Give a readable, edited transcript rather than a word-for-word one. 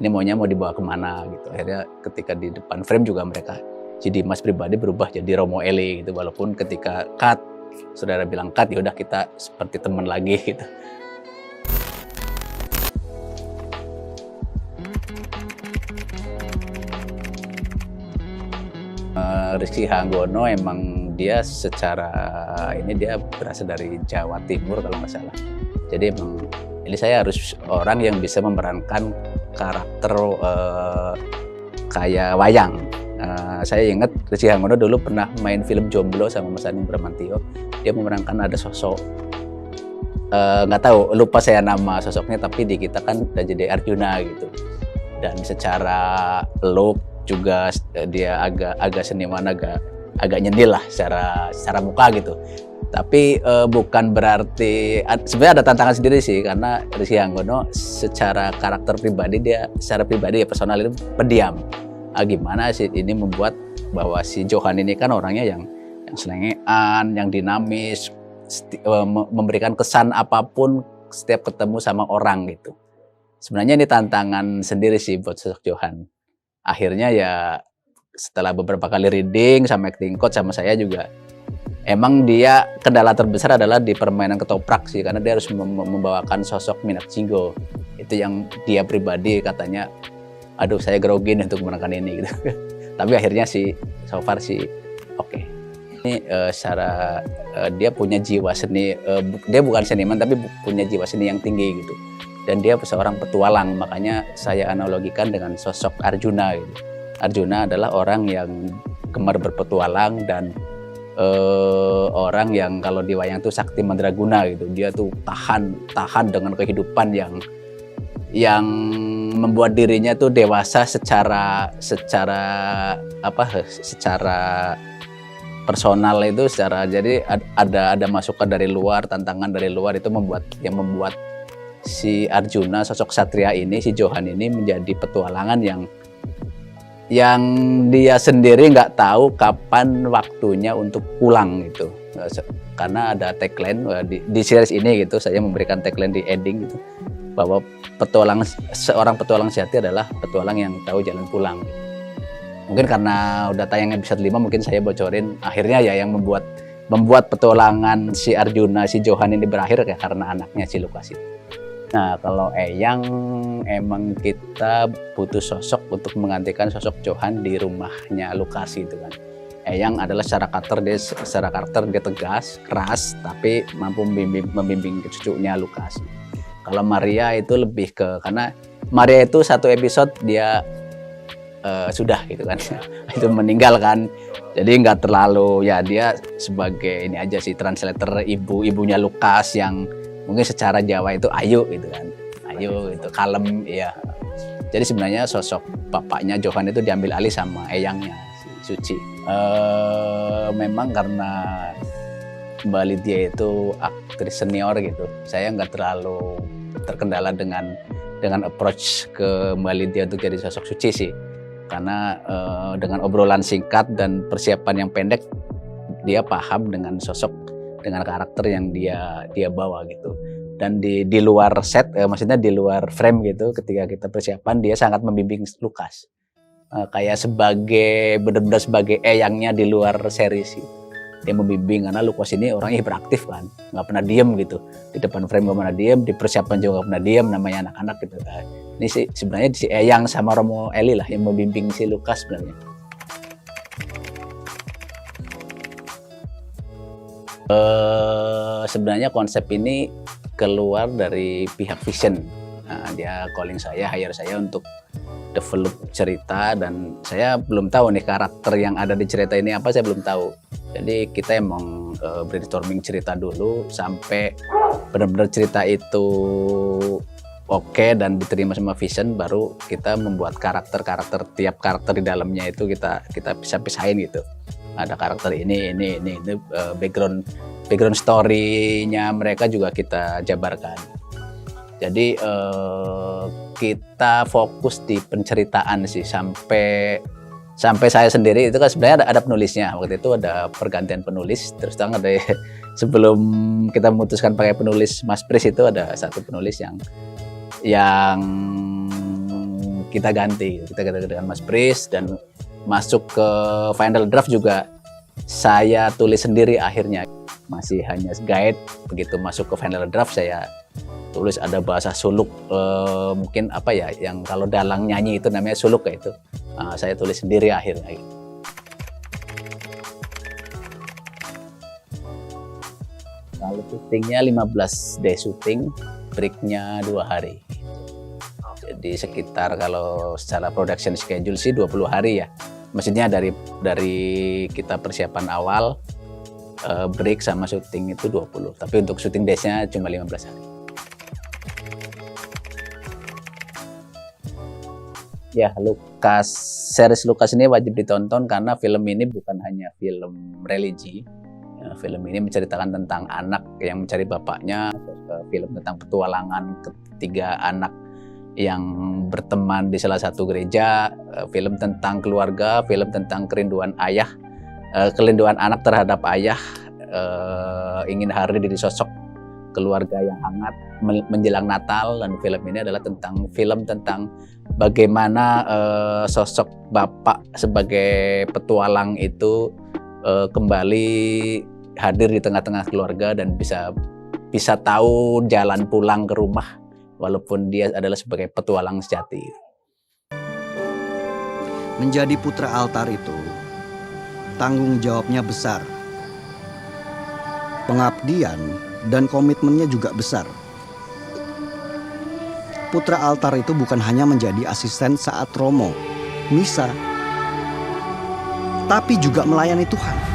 ini maunya mau dibawa kemana gitu. Akhirnya ketika di depan frame juga mereka, si Dimas pribadi berubah jadi Romo Eli gitu, walaupun ketika cut, saudara bilang cut, ya udah kita seperti teman lagi gitu. Rizky Hanggono emang dia secara ini dia berasal dari Jawa Timur kalau nggak salah. Jadi emang ini saya harus orang yang bisa memerankan karakter kayak wayang. Saya ingat Rizky Hanggono dulu pernah main film Jomblo sama Mas Anung Bramantio. Dia memerankan ada sosok nggak tahu, lupa saya nama sosoknya, tapi di kita kan udah jadi Arjuna gitu. Dan secara look juga dia agak seniman, agak nyendil lah secara muka gitu. Tapi bukan berarti sebenarnya ada tantangan sendiri sih, karena Rizky Hanggono secara karakter pribadi, dia secara pribadi ya personal itu pendiam. Gimana sih ini membuat bahwa si Johan ini kan orangnya yang selengean, yang dinamis, memberikan kesan apapun setiap ketemu sama orang gitu. Sebenarnya ini tantangan sendiri sih buat sosok Johan. Akhirnya ya setelah beberapa kali reading sama acting coach sama saya juga, emang dia kendala terbesar adalah di permainan ketoprak sih, karena dia harus membawakan sosok Minat Jinggo. Itu yang dia pribadi katanya, aduh saya grogi untuk memenangkan ini gitu. Tapi akhirnya sih so far sih oke. Ini secara dia punya jiwa seni, dia bukan seniman tapi punya jiwa seni yang tinggi gitu. Dan dia seorang petualang, makanya saya analogikan dengan sosok Arjuna gitu. Arjuna adalah orang yang gemar berpetualang dan orang yang kalau di wayang tuh sakti mandraguna gitu. Dia tuh tahan dengan kehidupan yang membuat dirinya tuh dewasa secara personal itu, jadi ada masukan dari luar, tantangan dari luar itu membuat si Arjuna, sosok Satria ini, si Johan ini menjadi petualangan yang dia sendiri nggak tahu kapan waktunya untuk pulang gitu. Karena ada tagline di series ini gitu, saya memberikan tagline di ending gitu, bahwa seorang petualang sejati adalah petualang yang tahu jalan pulang. Mungkin karena udah tayang episode 5, mungkin saya bocorin akhirnya ya yang membuat petualangan si Arjuna, si Johan ini berakhir ya karena anaknya si Lukas itu. Nah, kalau Eyang emang kita butuh sosok untuk menggantikan sosok Johan di rumahnya Lukas itu kan. Eyang adalah secara karakter dia tegas, keras, tapi mampu membimbing cucunya Lukas. Kalau Maria itu lebih karena Maria itu satu episode dia sudah gitu kan, itu meninggal kan. Jadi nggak terlalu, ya dia sebagai ini aja sih, translator ibunya Lukas yang mungkin secara Jawa itu Ayu gitu kan, Ayu itu kalem ya. Jadi sebenarnya sosok bapaknya Johan itu diambil alih sama eyangnya si Suci. Memang karena Mbak Lydia itu aktris senior gitu, saya nggak terlalu terkendala dengan approach ke Mbak Lydia untuk jadi sosok Suci sih, karena dengan obrolan singkat dan persiapan yang pendek, dia paham dengan karakter yang dia bawa gitu. Dan di luar set, maksudnya di luar frame gitu, ketika kita persiapan, dia sangat membimbing Lukas, kayak benar-benar sebagai eyangnya di luar series. Dia membimbing karena Lukas ini orangnya hiperaktif kan, nggak pernah diem gitu, di depan frame nggak pernah diem, di persiapan juga nggak pernah diem, namanya anak-anak gitu. Ini sih sebenarnya si Eyang sama Romo Eli lah yang membimbing si Lukas sebenarnya. Sebenarnya konsep ini keluar dari pihak Vision. Dia calling saya, hire saya untuk develop cerita, dan saya belum tahu nih karakter yang ada di cerita ini apa, saya belum tahu. Jadi kita emang brainstorming cerita dulu sampai benar-benar cerita itu oke dan diterima sama Vision, baru kita membuat karakter tiap karakter di dalamnya itu kita bisa pisahin gitu. Ada karakter ini background story-nya mereka juga kita jabarkan. Jadi kita fokus di penceritaan sih sampai saya sendiri itu kan sebenarnya ada penulisnya. Waktu itu ada pergantian penulis, terus terang ada sebelum kita memutuskan pakai penulis Mas Pris itu ada satu penulis yang kita ganti dengan Mas Pris, dan masuk ke final draft juga saya tulis sendiri akhirnya, masih hanya guide. Begitu masuk ke final draft saya tulis ada bahasa suluk, mungkin apa ya, yang kalau dalang nyanyi itu namanya suluk kayak itu. Saya tulis sendiri akhirnya. Kalau syutingnya 15 day syuting, breaknya 2 hari. Jadi sekitar kalau secara production schedule sih 20 hari ya. Maksudnya dari kita persiapan awal, break sama syuting itu 20. Tapi untuk syuting days-nya cuma 15 hari. Ya, series Lukas ini wajib ditonton karena film ini bukan hanya film religi. Ya, film ini menceritakan tentang anak yang mencari bapaknya, film tentang petualangan ketiga anak yang berteman di salah satu gereja, film tentang keluarga, film tentang kerinduan ayah, kerinduan anak terhadap ayah, ingin hadir di sosok keluarga yang hangat menjelang Natal. Dan film ini adalah film tentang bagaimana sosok bapak sebagai petualang itu kembali hadir di tengah-tengah keluarga dan bisa tahu jalan pulang ke rumah walaupun dia adalah sebagai petualang sejati. Menjadi putra altar itu tanggung jawabnya besar. Pengabdian dan komitmennya juga besar. Putra altar itu bukan hanya menjadi asisten saat romo, misa, tapi juga melayani Tuhan.